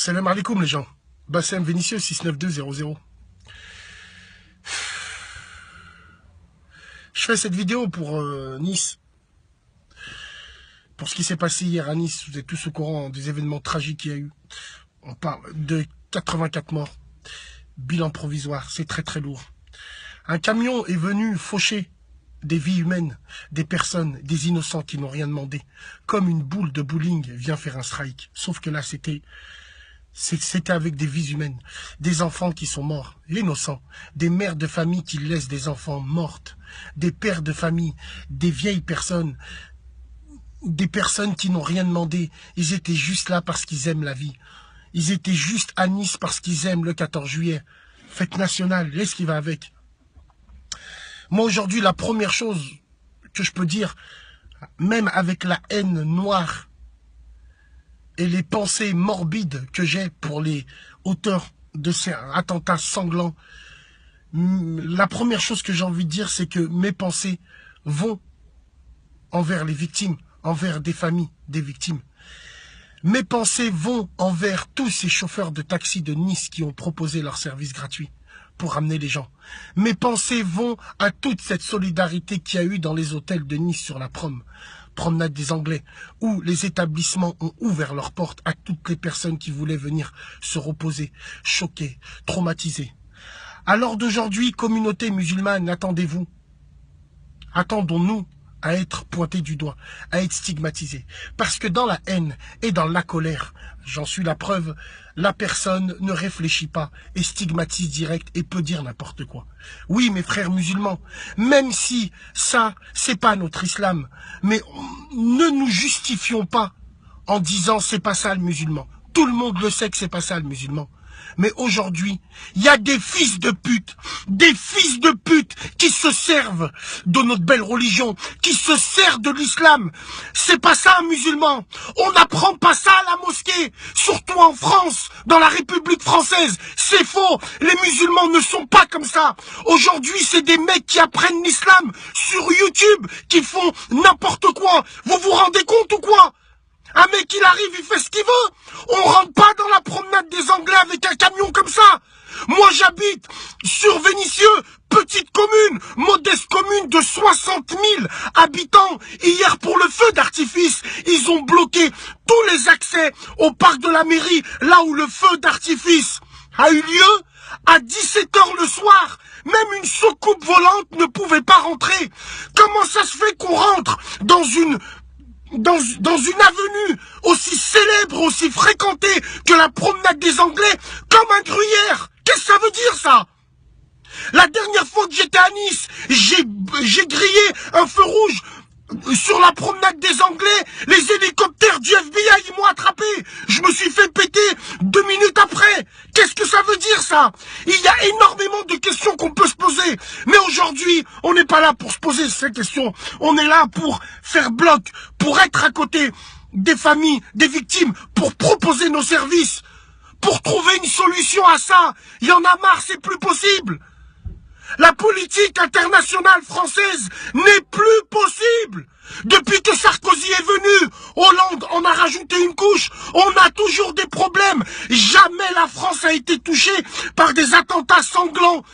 Salam alaikum les gens. Bassem Vénitieux 69200. Je fais cette vidéo pour Nice. Pour ce qui s'est passé hier à Nice, vous êtes tous au courant des événements tragiques qu'il y a eu. On parle de 84 morts. Bilan provisoire, c'est très très lourd. Un camion est venu faucher des vies humaines, des personnes, des innocents qui n'ont rien demandé. Comme une boule de bowling vient faire un strike. Sauf que là, c'était avec des vies humaines. Des enfants qui sont morts, innocents. Des mères de famille qui laissent des enfants mortes. Des pères de famille, des vieilles personnes. Des personnes qui n'ont rien demandé. Ils étaient juste là parce qu'ils aiment la vie. Ils étaient juste à Nice parce qu'ils aiment le 14 juillet. Fête nationale, et ce qui va avec. Moi, aujourd'hui, la première chose que je peux dire, même avec la haine noire et les pensées morbides que j'ai pour les auteurs de ces attentats sanglants, la première chose que j'ai envie de dire, c'est que mes pensées vont envers les victimes, envers des familles des victimes. Mes pensées vont envers tous ces chauffeurs de taxi de Nice qui ont proposé leur service gratuit pour ramener les gens. Mes pensées vont à toute cette solidarité qu'il y a eu dans les hôtels de Nice sur la promenade des Anglais, où les établissements ont ouvert leurs portes à toutes les personnes qui voulaient venir se reposer, choquées, traumatisées. Alors d'aujourd'hui, communauté musulmane, attendez-vous. Attendons-nous à être pointés du doigt, à être stigmatisés. Parce que dans la haine et dans la colère, j'en suis la preuve, la personne ne réfléchit pas et stigmatise direct et peut dire n'importe quoi. Oui, mes frères musulmans, même si ça, c'est pas notre islam, mais ne nous justifions pas en disant c'est pas ça le musulman. Tout le monde le sait que c'est pas ça le musulman. Mais aujourd'hui, il y a des fils de pute qui se servent de notre belle religion, qui se servent de l'islam. C'est pas ça un musulman. On n'apprend pas ça à la mosquée, surtout en France, dans la République française. C'est faux. Les musulmans ne sont pas comme ça. Aujourd'hui, c'est des mecs qui apprennent l'islam sur YouTube, qui font n'importe quoi. Vous vous rendez compte ou quoi ? Un mec, il arrive, il fait ce qu'il veut. On rentre pas dans la promenade des Anglais avec un camion comme ça. Moi, j'habite sur Vénitieux, petite commune, modeste commune de 60 000 habitants. Hier, pour le feu d'artifice, ils ont bloqué tous les accès au parc de la mairie, là où le feu d'artifice a eu lieu, à 17 h le soir. Même une soucoupe volante ne pouvait pas rentrer. Comment ça se fait qu'on rentre dans une avenue aussi célèbre, aussi fréquentée que la promenade des Anglais, comme un gruyère? Qu'est-ce que ça veut dire, ça? La dernière fois que j'étais à Nice, j'ai grillé un feu rouge sur la promenade des Anglais. Les hélicoptères du FBI, ils m'ont attrapé. Je me suis fait péter 2 minutes après. Qu'est-ce que ça veut dire, ça? Il y a énormément de questions qu'on peut se poser. Mais aujourd'hui, on n'est pas là pour se poser ces questions. On est là pour faire bloc, pour être à côté des familles, des victimes, pour proposer nos services, pour trouver une solution à ça. Il y en a marre, c'est plus possible. La politique internationale française n'est plus possible. Depuis que Sarkozy est venu, Hollande en a rajouté une couche. On a toujours des problèmes. Jamais la France a été touchée par des attentats sanglants.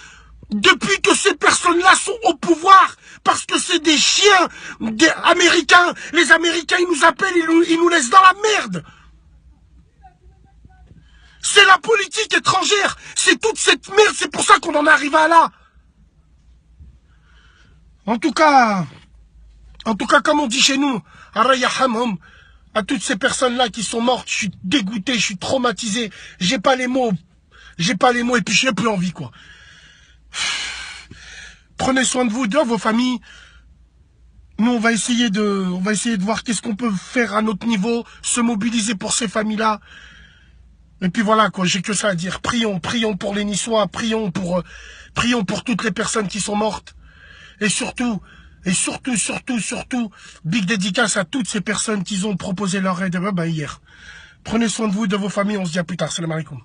Depuis que ces personnes-là sont au pouvoir, parce que c'est des chiens, des Américains. Les Américains, ils nous appellent, ils nous laissent dans la merde. C'est la politique étrangère. C'est toute cette merde. C'est pour ça qu'on en arrive à là. En tout cas, comme on dit chez nous, à toutes ces personnes-là qui sont mortes, je suis dégoûté, je suis traumatisé, j'ai pas les mots, et puis j'ai plus envie, quoi. Prenez soin de vous, de vos familles. Nous, on va essayer de voir qu'est-ce qu'on peut faire à notre niveau, se mobiliser pour ces familles-là. Et puis voilà, quoi, j'ai que ça à dire. Prions pour les Niçois, prions pour toutes les personnes qui sont mortes. Et surtout, big dédicace à toutes ces personnes qui ont proposé leur aide hier. Prenez soin de vous et de vos familles, on se dit à plus tard. Salam alaikum.